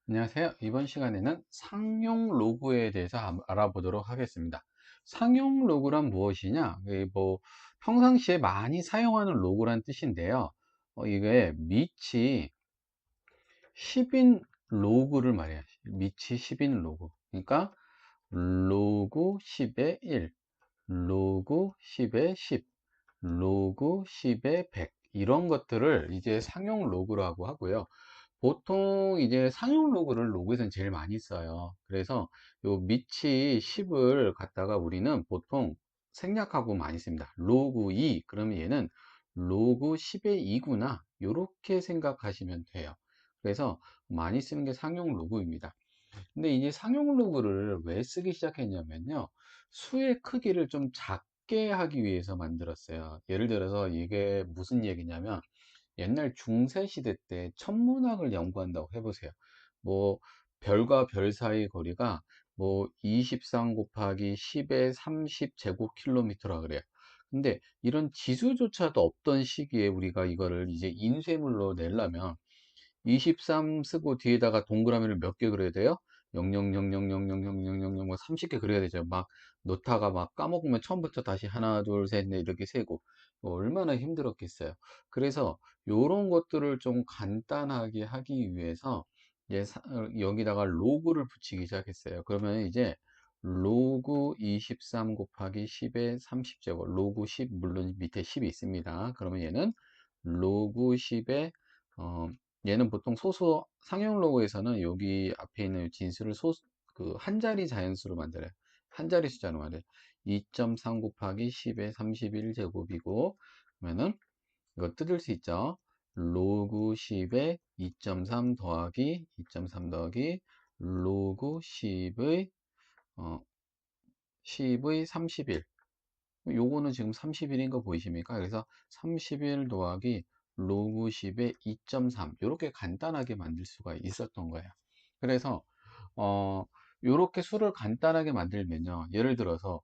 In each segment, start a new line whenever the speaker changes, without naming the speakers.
안녕하세요. 이번 시간에는 상용 로그에 대해서 알아보도록 하겠습니다. 상용 로그란 무엇이냐? 이게 뭐 평상시에 많이 사용하는 로그란 뜻인데요. 이게 밑이 10인 로그를 말해요. 밑이 10인 로그. 그러니까 로그 10의 1, 로그 10의 10, 로그 10의 100 이런 것들을 이제 상용 로그라고 하고요. 보통 이제 상용 로그를 로그에서는 제일 많이 써요. 그래서 요 밑이 10을 갖다가 우리는 보통 생략하고 많이 씁니다. 로그 2 그러면 얘는 로그 10의 2구나 이렇게 생각하시면 돼요. 그래서 많이 쓰는 게 상용 로그입니다. 근데 이제 상용 로그를 왜 쓰기 시작했냐면요. 수의 크기를 좀 작게 하기 위해서 만들었어요. 예를 들어서 이게 무슨 얘기냐면 옛날 중세 시대 때 천문학을 연구한다고 해보세요. 뭐 별과 별 사이 거리가 뭐 23 곱하기 10의 30 제곱킬로미터라 그래요. 근데 이런 지수조차도 없던 시기에 우리가 이거를 이제 인쇄물로 내려면 23 쓰고 뒤에다가 동그라미를 몇 개 그려야 돼요? 0000000000 뭐 30개 그려야 되죠. 막 놓다가 막 까먹으면 처음부터 다시 하나, 둘, 셋, 넷 이렇게 세고 얼마나 힘들었겠어요. 그래서 요런 것들을 좀 간단하게 하기 위해서 여기다가 로그를 붙이기 시작했어요. 그러면 이제 로그 23 곱하기 10의 30제곱, 로그 10, 물론 밑에 10이 있습니다. 그러면 얘는 로그 10의 얘는 보통 소수 상용 로그에서는 여기 앞에 있는 진수를 그 한 자리 자연수로 만들어요. 한 자리 숫자로 만들어요. 2.3 곱하기 10의 31제곱이고 그러면은 이거 뜯을 수 있죠. 로그 10의 2.3 더하기 2.3 더하기 로그 10의 10의 31. 요거는 지금 31인 거 보이십니까? 그래서 31 더하기 로그 10의 2.3 이렇게 간단하게 만들 수가 있었던 거예요. 그래서 요렇게 수를 간단하게 만들면요. 예를 들어서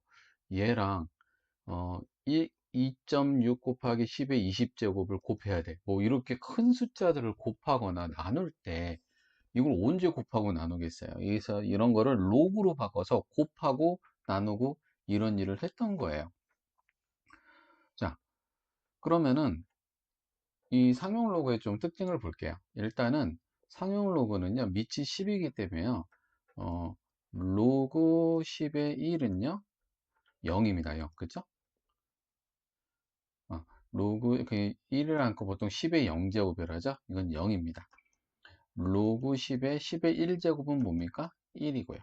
얘랑 어, 2.6 곱하기 10의 20제곱을 곱해야 돼. 뭐 이렇게 큰 숫자들을 곱하거나 나눌 때 이걸 언제 곱하고 나누겠어요? 그래서 이런 거를 로그로 바꿔서 곱하고 나누고 이런 일을 했던 거예요. 자, 그러면은 이 상용 로그의 좀 특징을 볼게요. 일단은 상용 로그는요, 밑이 10이기 때문에요, 어, 로그 10의 1은요, 0입니다. 0. 그쵸? 로그, 1을 안고 보통 10의 0제곱을 하죠? 이건 0입니다. 로그 10의 10의 1제곱은 뭡니까? 1이고요.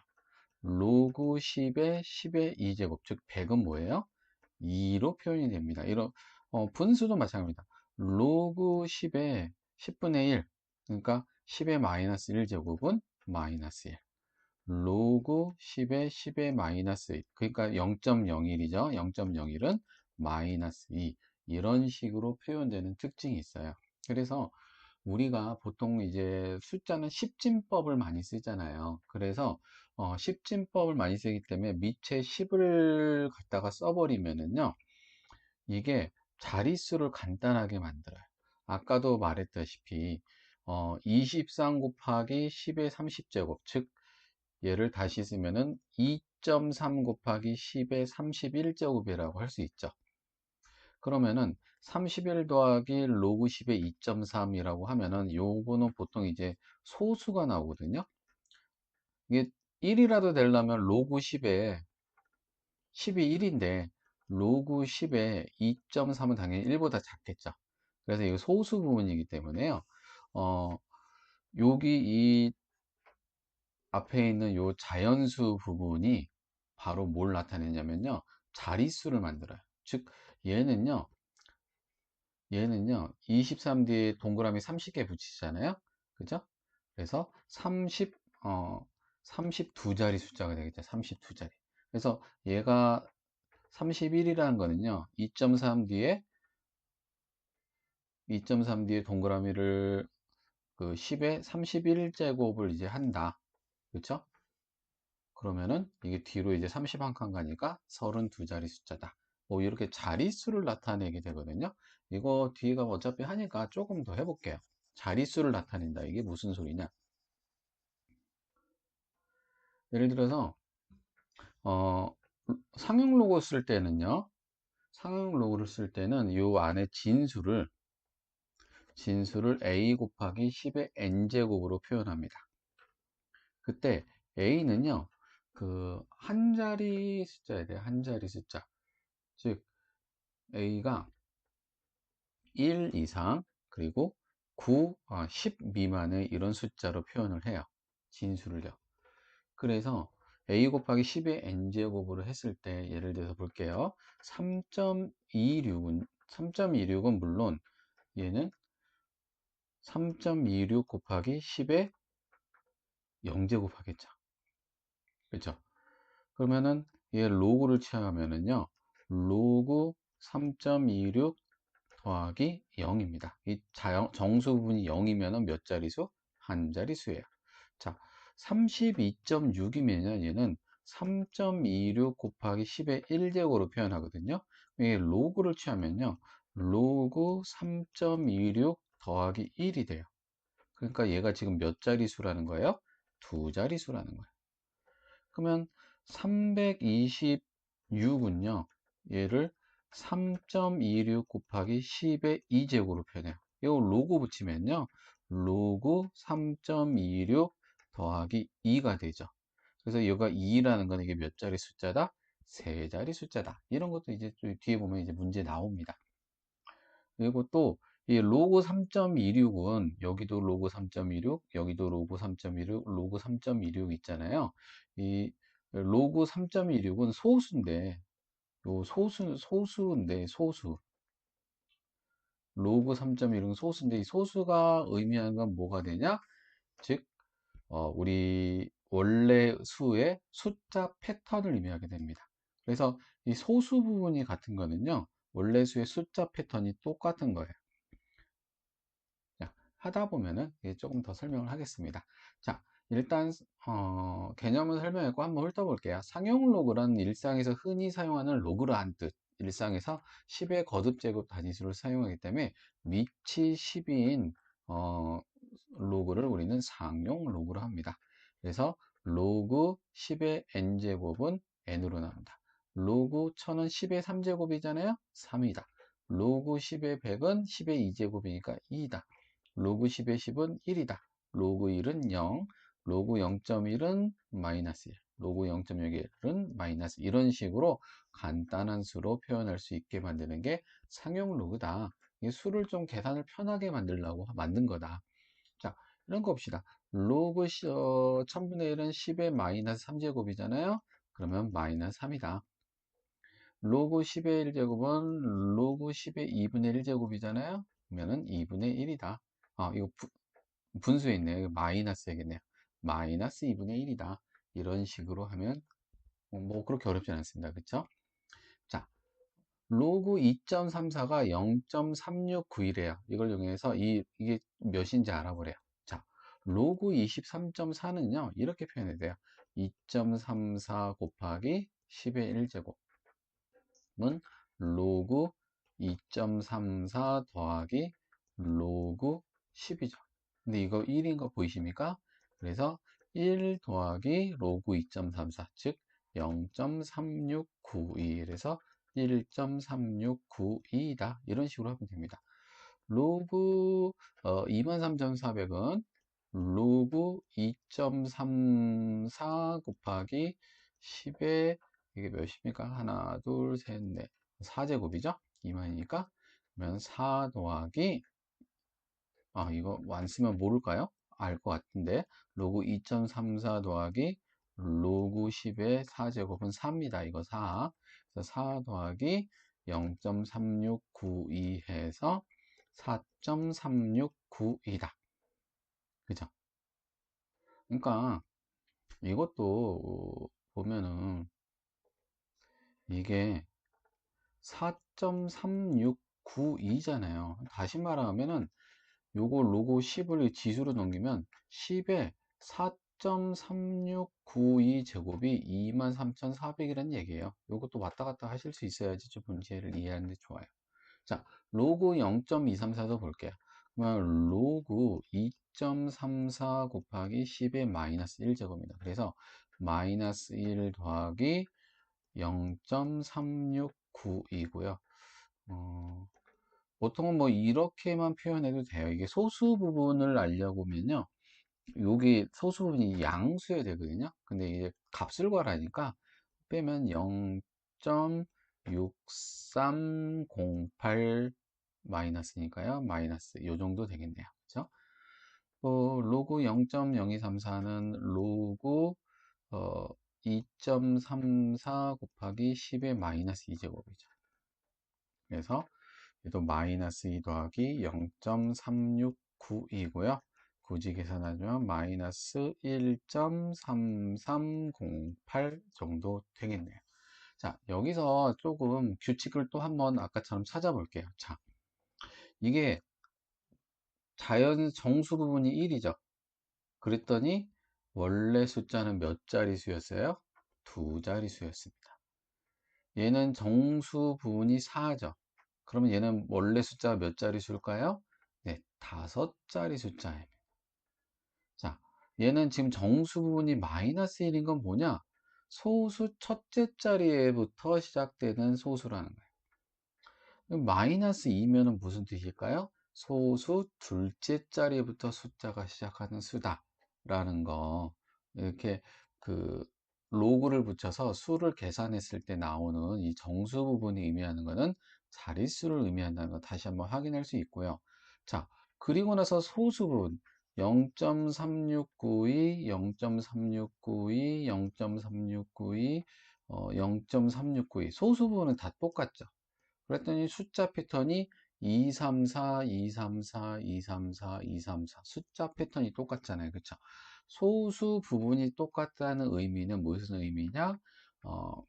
로그 10의 10의 2제곱, 즉 100은 뭐예요? 2로 표현이 됩니다. 이런 분수도 마찬가지입니다. 로그 10의 10분의 1, 그러니까 10의 마이너스 1제곱은 마이너스 1. 로그 10의 10의 마이너스 1, 그러니까 0.01이죠. 0.01은 마이너스 2. 이런 식으로 표현되는 특징이 있어요. 그래서 우리가 보통 이제 숫자는 십진법을 많이 쓰잖아요. 그래서 십진법을 많이 쓰기 때문에 밑에 10을 갖다가 써버리면은요, 이게 자릿수를 간단하게 만들어요. 아까도 말했다시피 23 곱하기 10의 30제곱, 즉 얘를 다시 쓰면은 2.3 곱하기 10의 31제곱이라고 할 수 있죠. 그러면은 31 더하기 로그 10의 2.3이라고 하면은 요거는 보통 이제 소수가 나오거든요. 이게 1이라도 되려면 로그 10에 10이 1인데 로그 10에 2.3은 당연히 1보다 작겠죠. 그래서 이거 소수 부분이기 때문에요. 어, 여기 이 앞에 있는 요 자연수 부분이 바로 뭘 나타내냐면요. 자릿수를 만들어요. 즉 얘는요 23 뒤에 동그라미 30개 붙이잖아요. 그죠? 그래서 32자리 숫자가 되겠죠. 32자리. 그래서 얘가 31이라는 거는요. 2.3 뒤에 동그라미를 그 10에 31제곱을 이제 한다. 그렇죠? 그러면은 이게 뒤로 이제 30 한 칸 가니까 32자리 숫자다. 뭐 이렇게 자릿수를 나타내게 되거든요. 이거 뒤에 가면 어차피 하니까 조금 더 해볼게요. 자릿수를 나타낸다. 이게 무슨 소리냐? 예를 들어서 상용 로고 쓸 때는요. 상용 로고를 쓸 때는 이 안에 진수를 a 곱하기 10의 n제곱으로 표현합니다. 그때 a는요. 그 한 자리 숫자에 대해 한 자리 숫자. 즉 a가 1 이상 그리고 10 미만의 이런 숫자로 표현을 해요. 진수를요. 그래서 a 곱하기 10의 n제곱으로 했을 때 예를 들어서 볼게요. 3.26은 물론 얘는 3.26 곱하기 10의 0제곱 하겠죠. 그렇죠? 그러면은 얘 로그를 취하면은요. 로그 3.26 더하기 0입니다. 이 정수 부분이 0이면 몇 자리수? 한 자리수예요. 자, 32.6이면 얘는 3.26 곱하기 10의 1제곱으로 표현하거든요. 이게 로그를 취하면요. 로그 3.26 더하기 1이 돼요. 그러니까 얘가 지금 몇 자리수라는 거예요? 두 자리수라는 거예요. 그러면 326은요. 얘를 3.26 곱하기 10의 2제곱으로 표현해요. 이거 로그 붙이면요. 로그 3.26 더하기 2가 되죠. 그래서 얘가 2라는 건 이게 몇 자리 숫자다? 세 자리 숫자다. 이런 것도 이제 뒤에 보면 이제 문제 나옵니다. 그리고 또 이 로그 3.26은 여기도 로그 3.26, 여기도 로그 3.26, 로그 3.26 있잖아요. 이 로그 3.26은 소수인데 요 소수인데 소수. 로그 3.16은 소수인데 이 소수가 의미하는 건 뭐가 되냐? 즉 우리 원래 수의 숫자 패턴을 의미하게 됩니다. 그래서 이 소수 부분이 같은 거는요. 원래 수의 숫자 패턴이 똑같은 거예요. 자, 하다 보면은 조금 더 설명을 하겠습니다. 자, 일단 개념을 설명했고 한번 훑어볼게요. 상용 로그란 일상에서 흔히 사용하는 로그라는 뜻. 일상에서 10의 거듭 제곱 단위수를 사용하기 때문에 위치 12인 로그를 우리는 상용 로그로 합니다. 그래서 로그 10의 n제곱은 n으로 나온다. 로그 1000은 10의 3제곱이잖아요. 3이다. 로그 10의 100은 10의 2제곱이니까 2이다. 로그 10의 10은 1이다. 로그 1은 0, 로그 0.1은 마이너스 1, 로그 0.01은 마이너스 이런 식으로 간단한 수로 표현할 수 있게 만드는 게 상용 로그다. 이 수를 좀 계산을 편하게 만들려고 만든 거다. 자, 이런 거 봅시다. 로그 1000분의 1은 10의 마이너스 3제곱이잖아요. 그러면 마이너스 3이다. 로그 10의 1제곱은 로그 10의 2분의 1제곱이잖아요. 그러면은 2분의 1이다. 이거 분수에 있네요. 마이너스 야겠네요. 마이너스 2분의 1이다. 이런 식으로 하면 뭐 그렇게 어렵진 않습니다. 그쵸? 자, 로그 2.34가 0.369이래요. 이걸 이용해서 이게 몇인지 알아보래요. 자, 로그 23.4는요. 이렇게 표현해야 돼요. 2.34 곱하기 10의 1제곱 은 로그 2.34 더하기 로그 10이죠. 근데 이거 1인 거 보이십니까? 그래서 1 더하기 로그 2.34, 즉 0.3692에서 1.3692이다. 이런 식으로 하면 됩니다. 로그 23,400은 로그 2.34 곱하기 10의 이게 몇입니까? 하나, 둘, 셋, 넷. 4제곱이죠? 2만이니까. 그러면 4 더하기, 이거 안 쓰면 모를까요? 알 것 같은데. 로그 2.34 더하기 로그 10의 4제곱은 4입니다. 이거 4. 그래서 4 더하기 0.3692 해서 4.369이다. 그죠? 그러니까 이것도 보면은 이게 4.369이잖아요. 다시 말하면은 요거 로고 10을 지수로 넘기면 10에 0.3692제곱이 23,400이라는 얘기예요. 이것도 왔다 갔다 하실 수 있어야지 좀 문제를 이해하는 데 좋아요. 자, 로그 0.234도 볼게요. 그러면 로그 2.34 곱하기 10의 마이너스 1제곱입니다. 그래서 마이너스 1 더하기 0.369이고요. 보통은 뭐 이렇게만 표현해도 돼요. 이게 소수 부분을 알려고 하면요. 여기 소수 부분이 양수여야 되거든요. 근데 이제 값을 구하라니까 빼면 0.6308 마이너스니까요. 마이너스 요 정도 되겠네요. 그죠? 로그 0.0234는 로그 2.34 곱하기 10의 마이너스 2제곱이죠. 그래서 얘도 마이너스 2 더하기 0.369이고요. 굳이 계산하면 마이너스 1.3308 정도 되겠네요. 자, 여기서 조금 규칙을 또 한번 아까처럼 찾아볼게요. 자, 이게 자연 정수 부분이 1이죠. 그랬더니 원래 숫자는 몇 자릿수였어요? 두 자릿수였습니다. 얘는 정수 부분이 4죠. 그러면 얘는 원래 숫자가 몇 자릿수일까요? 네, 5자리 숫자예요. 자, 얘는 지금 정수 부분이 마이너스 1인 건 뭐냐? 소수 첫째 자리에부터 시작되는 소수라는 거예요. 마이너스 2면은 무슨 뜻일까요? 소수 둘째 자리부터 숫자가 시작하는 수다라는 거. 이렇게 그 로그를 붙여서 수를 계산했을 때 나오는 이 정수 부분이 의미하는 것은 자릿수를 의미한다는 거 다시 한번 확인할 수 있고요. 자, 그리고 나서 소수 부분 0.3692, 0.3692, 0.3692, 0.3692 소수 부분은 다 똑같죠. 그랬더니 숫자 패턴이 234, 234, 234, 234 숫자 패턴이 똑같잖아요. 그쵸? 소수 부분이 똑같다는 의미는 무슨 의미냐? 어,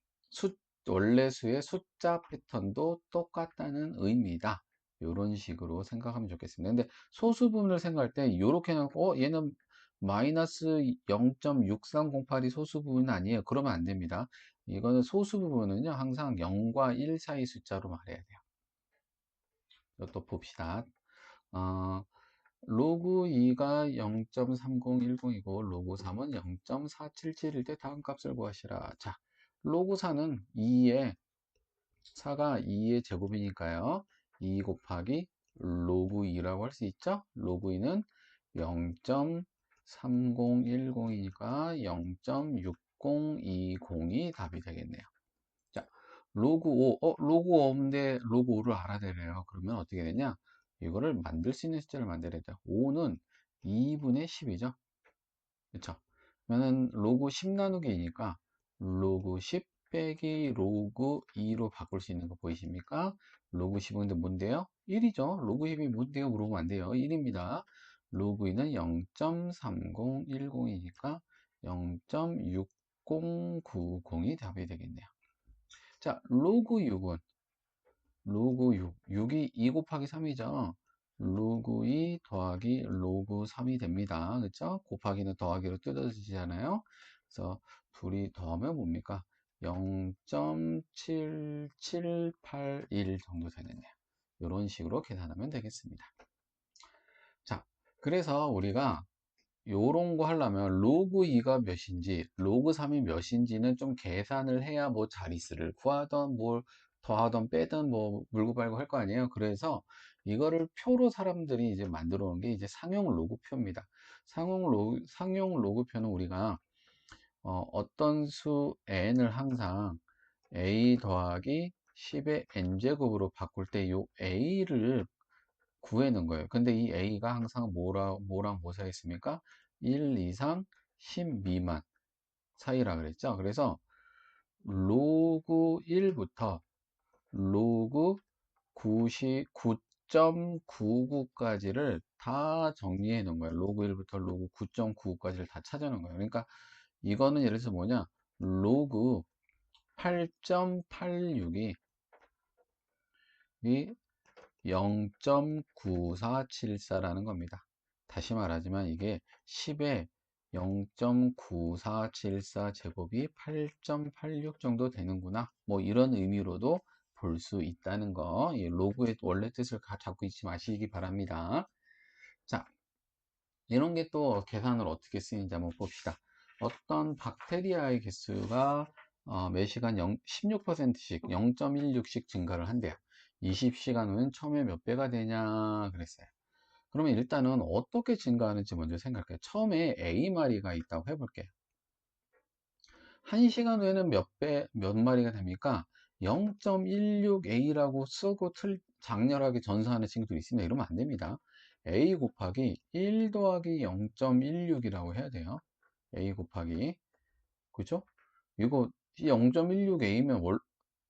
원래 수의 숫자 패턴도 똑같다는 의미다. 이런 식으로 생각하면 좋겠습니다. 근데 소수 부분을 생각할 때 이렇게 해놓고 얘는 마이너스 0.6308이 소수 부분 아니에요. 그러면 안 됩니다. 이거는 소수 부분은요, 항상 0과 1 사이 숫자로 말해야 돼요. 이것도 봅시다. 어, 로그 2가 0.3010이고, 로그 3은 0.477일 때 다음 값을 구하시라. 자, 로그 4는 4가 2의 제곱이니까요. 2 곱하기 로그 2라고 할 수 있죠? 로그 2는 0.3010이니까 0.6020이 답이 되겠네요. 자, 로그 5, 로그 5인데 로그 5를 알아내래요. 그러면 어떻게 되냐? 이거를 만들 수 있는 숫자를 만들어야 돼요. 5는 2분의 10이죠. 그쵸? 그러면은 로그 10 나누기니까 로그 10 빼기 로그 2로 바꿀 수 있는 거 보이십니까? 로그 10은 근데 뭔데요? 1이죠. 로그 10이 뭔데요? 물어보면 안 돼요. 1입니다. 로그 2는 0.3010이니까 0.6090이 답이 되겠네요. 자, 로그 6은 로그 6이 2 곱하기 3이죠. 로그 2 더하기 로그 3이 됩니다. 그렇죠? 곱하기는 더하기로 뜯어지잖아요. 그래서 둘이 더하면 뭡니까? 0.7781 정도 되겠네요. 이런 식으로 계산하면 되겠습니다. 자, 그래서 우리가 요런 거 하려면 로그 2가 몇인지 로그 3이 몇인지는 좀 계산을 해야 뭐 자릿수를 구하던 뭘 더하던 빼던 뭐 물고 빨고 할 거 아니에요. 그래서 이거를 표로 사람들이 이제 만들어 놓은 게 이제 상용 로그표입니다. 상용 로그표는 우리가 어떤 수 n을 항상 a 더하기 10의 n제곱으로 바꿀 때 요 a를 구해놓은 거예요. 근데 이 A가 항상 뭐랑 뭐 사이 있습니까? 1 이상 10 미만 사이라 그랬죠. 그래서 로그 1부터 로그 9.99까지를 다 정리해 놓은 거예요. 로그 1부터 로그 9.99까지를 다 찾아 놓은 거예요. 그러니까 이거는 예를 들어서 뭐냐? 로그 8.86이 0.9474라는 겁니다. 다시 말하지만 이게 10의 0.9474 제곱이 8.86 정도 되는구나. 뭐 이런 의미로도 볼 수 있다는 거. 이 로그의 원래 뜻을 잡고 있지 마시기 바랍니다. 자, 이런 게 또 계산을 어떻게 쓰이는지 한번 봅시다. 어떤 박테리아의 개수가 매 시간 16%씩 0.16씩 증가를 한대요. 20시간 후엔 처음에 몇 배가 되냐 그랬어요. 그러면 일단은 어떻게 증가하는지 먼저 생각할게요. 처음에 A 마리가 있다고 해볼게요. 1시간 후에는 몇 마리가 됩니까? 0.16A라고 쓰고 장렬하게 전사하는 친구들이 있습니다. 이러면 안 됩니다. A 곱하기 1 더하기 0.16이라고 해야 돼요. A 곱하기. 그죠? 이거 0.16A면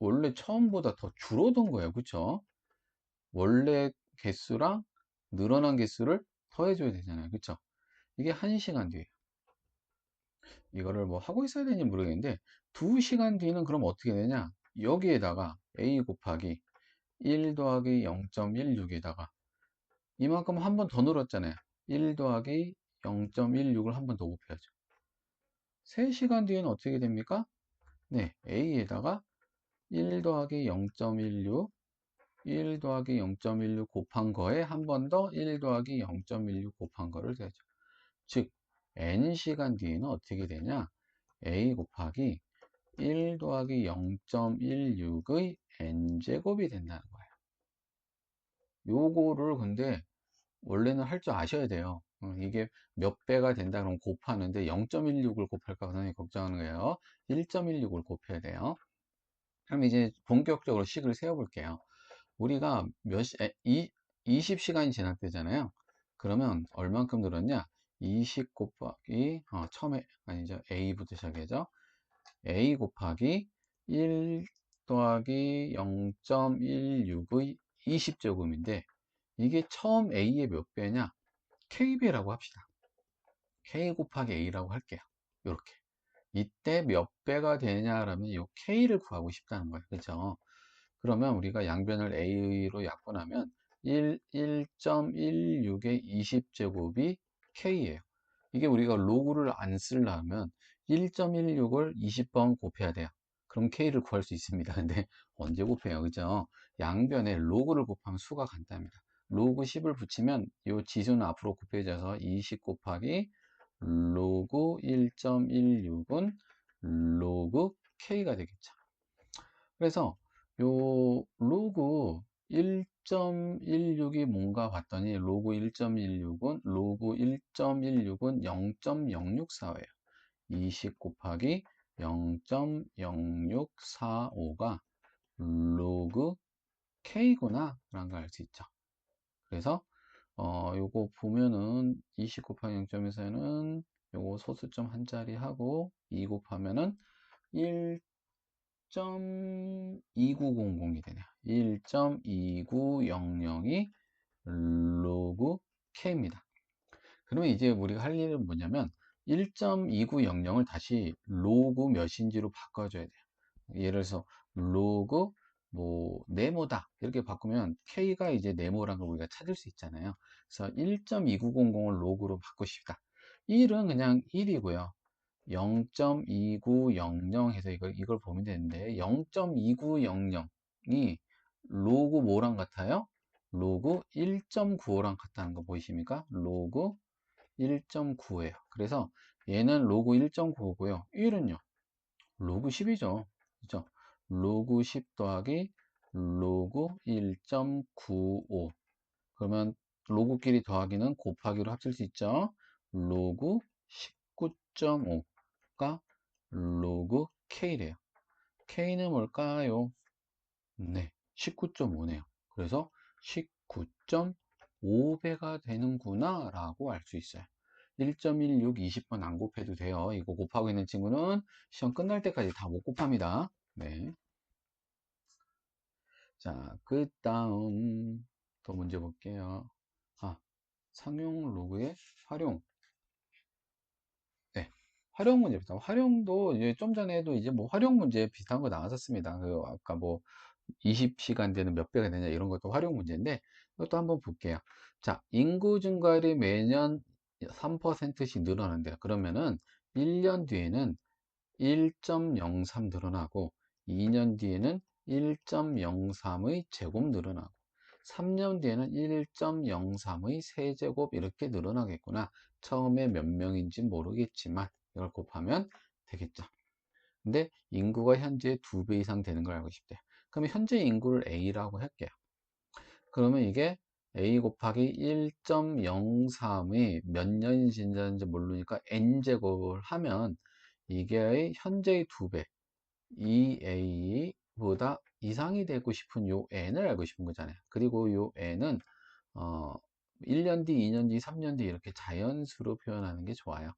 원래 처음보다 더 줄어든 거예요. 그쵸? 원래 개수랑 늘어난 개수를 더해줘야 되잖아요. 그쵸? 이게 1시간 뒤에. 이거를 뭐 하고 있어야 되는지 모르겠는데 2시간 뒤는 그럼 어떻게 되냐, 여기에다가 a 곱하기 1 더하기 0.16에다가 이만큼 한 번 더 늘었잖아요. 1 더하기 0.16을 한 번 더 곱해야죠. 3시간 뒤에는 어떻게 됩니까? 네, a에다가 1 더하기 0.16 1 더하기 0.16 곱한 거에 한 번 더 1 더하기 0.16 곱한 거를 되죠. 즉 n시간 뒤에는 어떻게 되냐, a 곱하기 1 더하기 0.16의 n제곱이 된다는 거예요. 요거를 근데 원래는 할 줄 아셔야 돼요. 이게 몇 배가 된다 그러면 곱하는데 0.16을 곱할까 봐 선생님이 걱정하는 거예요. 1.16을 곱해야 돼요. 그럼 이제 본격적으로 식을 세워볼게요. 우리가 20시간이 지났대잖아요. 그러면 얼만큼 늘었냐? 20 곱하기 처음에 아니죠. A부터 시작해죠. A 곱하기 1 더하기 0.16의 20제곱인데 이게 처음 A의 몇 배냐? KB라고 합시다. K 곱하기 A라고 할게요. 이렇게. 이때 몇 배가 되냐라면 이 K를 구하고 싶다는 거예요. 그렇죠? 그러면 우리가 양변을 A로 약분하면 1.16의 20제곱이 K예요. 이게 우리가 로그를 안 쓰려면 1.16을 20번 곱해야 돼요. 그럼 K를 구할 수 있습니다. 근데 언제 곱해요? 그죠? 양변에 로그를 곱하면 수가 간단합니다. 로그 10을 붙이면 이 지수는 앞으로 곱해져서 20 곱하기 로그 1.16은 로그 K가 되겠죠. 그래서 요 로그 1.16이 뭔가 봤더니 로그 1.16은 0.0645예요. 20 곱하기 0.0645가 로그 K구나 라는 걸 알 수 있죠. 그래서 요거 보면은 20 곱하기 0.14는 요거 소수점 한 자리 하고 2 곱하면은 1.2900이 되네요. 1.2900이 로그 K입니다. 그러면 이제 우리가 할 일은 뭐냐면 1.2900을 다시 로그 몇인지로 바꿔줘야 돼요. 예를 들어서 로그 뭐 네모다 이렇게 바꾸면 K가 이제 네모라는 걸 우리가 찾을 수 있잖아요. 그래서 1.2900을 로그로 바꾸십시다. 1은 그냥 1이고요. 0.2900 해서 이걸 보면 되는데 0.2900이 로그 뭐랑 같아요? 로그 1.95랑 같다는 거 보이십니까? 로그 1.9예요. 그래서 얘는 로그 1.95고요. 1은요? 로그 10이죠. 그죠? 로그 10 더하기 로그 1.95. 그러면 로그끼리 더하기는 곱하기로 합칠 수 있죠. 로그 19.5가 로그 K래요. K는 뭘까요? 네, 19.5네요. 그래서 19.5배가 되는구나 라고 알 수 있어요. 1.16 20번 안 곱해도 돼요. 이거 곱하고 있는 친구는 시험 끝날 때까지 다 못 곱합니다. 네. 자, 그 다음 더 문제 볼게요. 상용 로그의 활용. 네. 활용 문제입니다. 활용도 이제 좀 전에도 이제 뭐 활용 문제 비슷한 거 나왔었습니다. 그 아까 뭐 20시간 되는 몇 배가 되냐 이런 것도 활용 문제인데 이것도 한번 볼게요. 자, 인구 증가율이 매년 3%씩 늘어난대요. 그러면은 1년 뒤에는 1.03 늘어나고 2년 뒤에는 1.03의 제곱 늘어나고 3년 뒤에는 1.03의 세제곱 이렇게 늘어나겠구나. 처음에 몇 명인지 모르겠지만 이걸 곱하면 되겠죠. 근데 인구가 현재 2배 이상 되는 걸 알고 싶대요. 그러면 현재 인구를 A라고 할게요. 그러면 이게 A 곱하기 1.03이 몇 년이 지났는지 모르니까 n제곱을 하면 이게 현재의 2배, 이 A보다 이상이 되고 싶은 요 n을 알고 싶은 거잖아요. 그리고 요 n은 1년 뒤, 2년 뒤, 3년 뒤 이렇게 자연수로 표현하는 게 좋아요.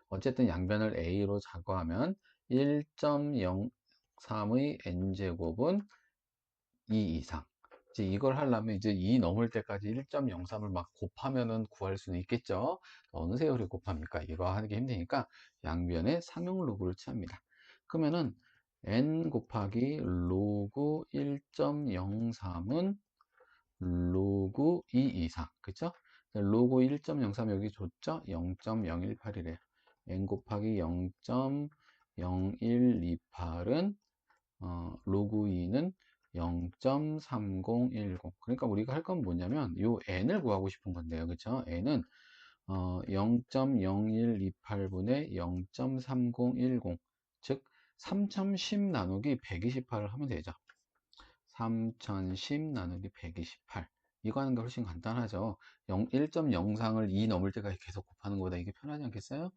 어쨌든 양변을 A로 작고하면 1.03의 n제곱은 2 이상. 이제 이걸 하려면 이제 2 넘을 때까지 1.03을 막 곱하면은 구할 수는 있겠죠. 어느 세월에 곱합니까? 이거 하기 힘드니까 양변에 상용 로그를 취합니다. 그러면은 n 곱하기 로그 1.03은 로그 2 이상. 그쵸? 로그 1.03 여기 줬죠? 0.018이래요. n 곱하기 0.0128은 로그 2는 0.3010. 그러니까 우리가 할 건 뭐냐면 요 n을 구하고 싶은 건데요. 그쵸? n은 0.0128분의 0.3010. 즉 3010 나누기 128을 하면 되죠. 3010 나누기 128. 이거 하는 게 훨씬 간단하죠. 1.0상을 2 넘을 때까지 계속 곱하는 것보다 이게 편하지 않겠어요?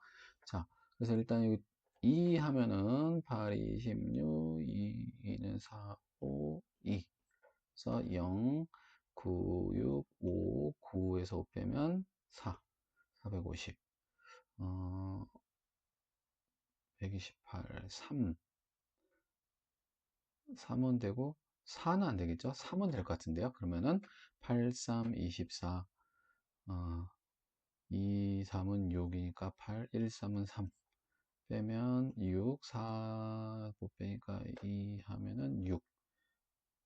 자, 그래서 일단 여기 2 하면은 8, 2, 16, 2는 4, 5, 2. 그래서 0, 9, 6, 5, 9에서 5 빼면 4, 450. 128, 3. 3은 되고 4는 안 되겠죠? 3은 될 것 같은데요. 그러면은 8, 3, 24. 2, 3은 6이니까 8, 1, 3은 3. 빼면 6, 4 못 빼니까 2 하면은 6.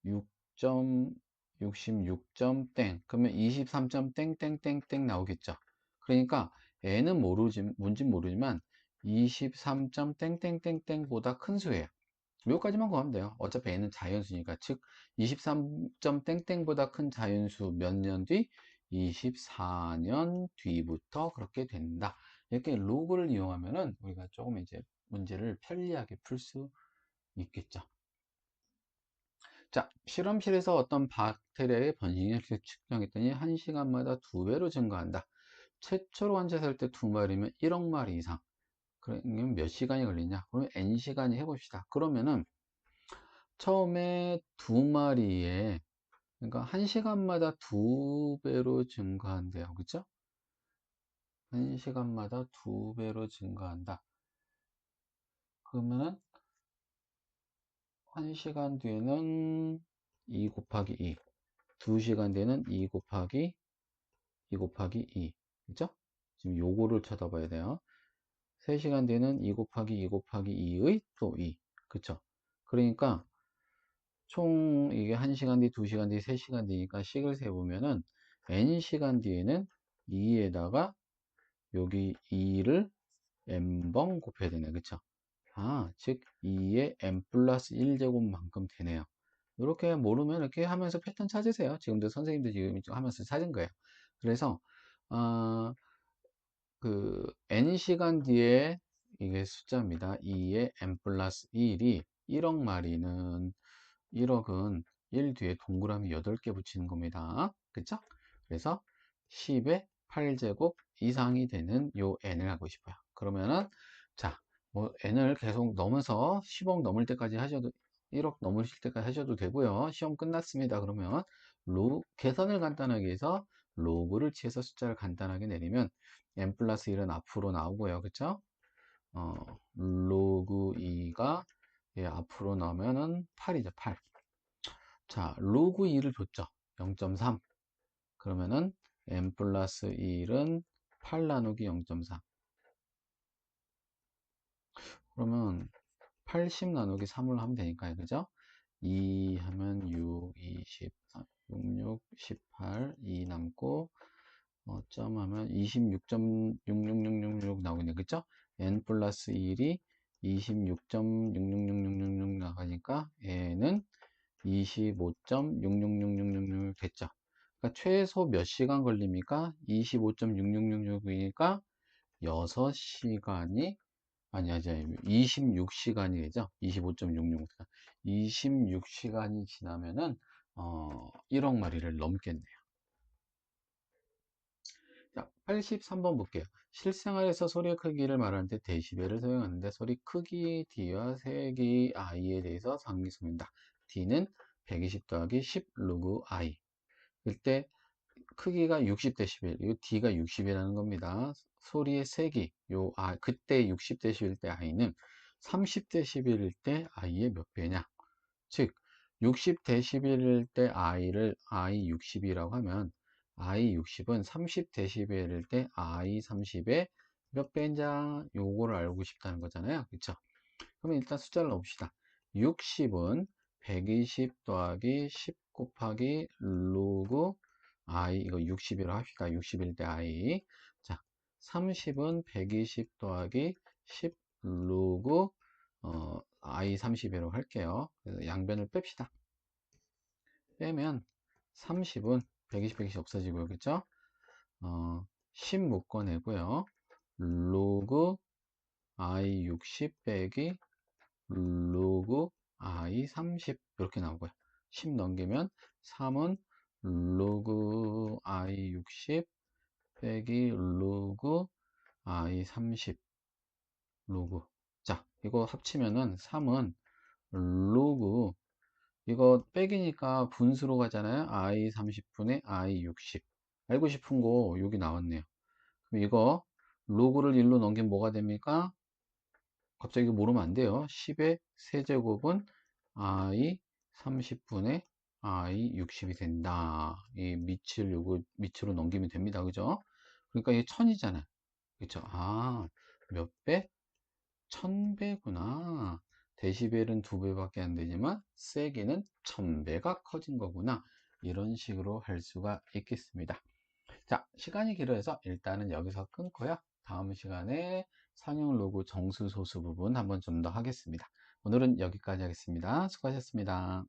6.66점 땡. 그러면 23점 땡땡땡땡 나오겠죠. 그러니까 n은 뭔진 모르지만 23점 땡땡땡땡보다 큰 수예요. 여기까지만 구하면 돼요. 어차피 n은 자연수니까. 즉 23점 땡땡보다 큰 자연수 몇 년 뒤? 24년 뒤부터 그렇게 된다. 이렇게 로그를 이용하면은 우리가 조금 이제 문제를 편리하게 풀 수 있겠죠. 자, 실험실에서 어떤 박테리아의 번식률을 측정했더니 1시간마다 2배로 증가한다. 최초로 관찰할 때 2마리면 1억 마리 이상. 그러면 몇 시간이 걸리냐? 그러면 n시간이 해봅시다. 그러면은 처음에 2마리에 그러니까 1시간마다 2배로 증가한대요. 그죠? 1시간마다 2배로 증가한다. 그러면은 1시간 뒤에는 2 곱하기 2. 2시간 뒤에는 2 곱하기 2. 그죠? 지금 요거를 쳐다봐야 돼요. 3시간 뒤에는 2 곱하기 2 곱하기 2의 또 2. 그쵸? 그러니까 총 이게 1시간 뒤, 2시간 뒤, 3시간 뒤니까 식을 세보면은 n시간 뒤에는 2에다가 여기 2를 n번 곱해야 되네. 그쵸? 즉 2의 n 플러스 1제곱만큼 되네요. 이렇게 모르면 이렇게 하면서 패턴 찾으세요. 지금도 선생님도 지금 하면서 찾은 거예요. 그래서 n시간 뒤에 이게 숫자입니다. 2의 n 플러스 1이 1억 마리는 1억은 1 뒤에 동그라미 8개 붙이는 겁니다. 그쵸? 그래서 10의 8제곱 이상이 되는 요 n을 하고 싶어요. 그러면은 자, 뭐 n을 계속 넘어서 10억 넘을 때까지 하셔도 1억 넘으실 때까지 하셔도 되고요. 시험 끝났습니다. 그러면 계산을 간단하게 해서 로그를 취해서 숫자를 간단하게 내리면 n 플러스 1은 앞으로 나오고요. 그쵸? 로그 2가 앞으로 나오면은 8이죠. 8. 자, 로그 2를 줬죠. 0.3. 그러면은 n 플러스 1은 8 나누기 0.3. 그러면 80 나누기 3을 하면 되니까요. 그죠? 2 하면 6, 23, 66, 18, 2 남고 점하면 26.66666 나오겠네. 그쵸? n 플러스 1이 26.66666 나가니까 n은 25.66666 됐죠. 그러니까 최소 몇 시간 걸립니까? 25.6666이니까 6시간이 아니 26시간이 되죠. 25.66 26시간이 지나면은 1억 마리를 넘겠네요. 자, 83번 볼게요. 실생활에서 소리의 크기를 말할 때 데시벨을 사용하는데 소리 크기 D와 세기 I에 대해서 상기수입니다. D는 120 더하기 10 로그 I. 이때 크기가 60dB, 이 D가 60이라는 겁니다. 소리의 세기, 그때 60dB일 때 I는 30dB일 때 I의 몇 배냐? 즉, 60dB일 때 I를 I60이라고 하면 I60은 30dB일 때 I30의 몇 배인자 요거를 알고 싶다는 거잖아요. 그쵸? 그러면 일단 숫자를 넣읍시다. 60은 120 더하기 10 곱하기 로그 I, 이거 60이라고 합시다. 60일 때 I. 자, 30은 120 더하기 10 로그 I 30이라고 할게요. 그래서 양변을 뺍시다. 빼면 30은 120, 120 없어지고요. 그쵸? 10 묶어내고요. 로그 I 60 빼기 로그 I 30 이렇게 나오고요. 10 넘기면 3은 로그 I 60 빼기 로그 I 30 로그. 자, 이거 합치면은 3은 로그, 이거 빼기니까 분수로 가잖아요. I 30분의 I 60. 알고 싶은 거 여기 나왔네요. 그럼 이거 로그를 1로 넘기면 뭐가 됩니까? 갑자기 이거 모르면 안 돼요. 10의 세제곱은 I 30분의 I 60이 된다. 이 밑을 요거 밑으로 넘기면 됩니다. 그죠? 그러니까 이게 1000이잖아요. 그쵸? 몇 배? 1000배구나. 데시벨은 2배밖에 안 되지만 세기는 1000배가 커진 거구나. 이런 식으로 할 수가 있겠습니다. 자, 시간이 길어서 일단은 여기서 끊고요. 다음 시간에 상용 로그 정수 소수 부분 한번 좀 더 하겠습니다. 오늘은 여기까지 하겠습니다. 수고하셨습니다.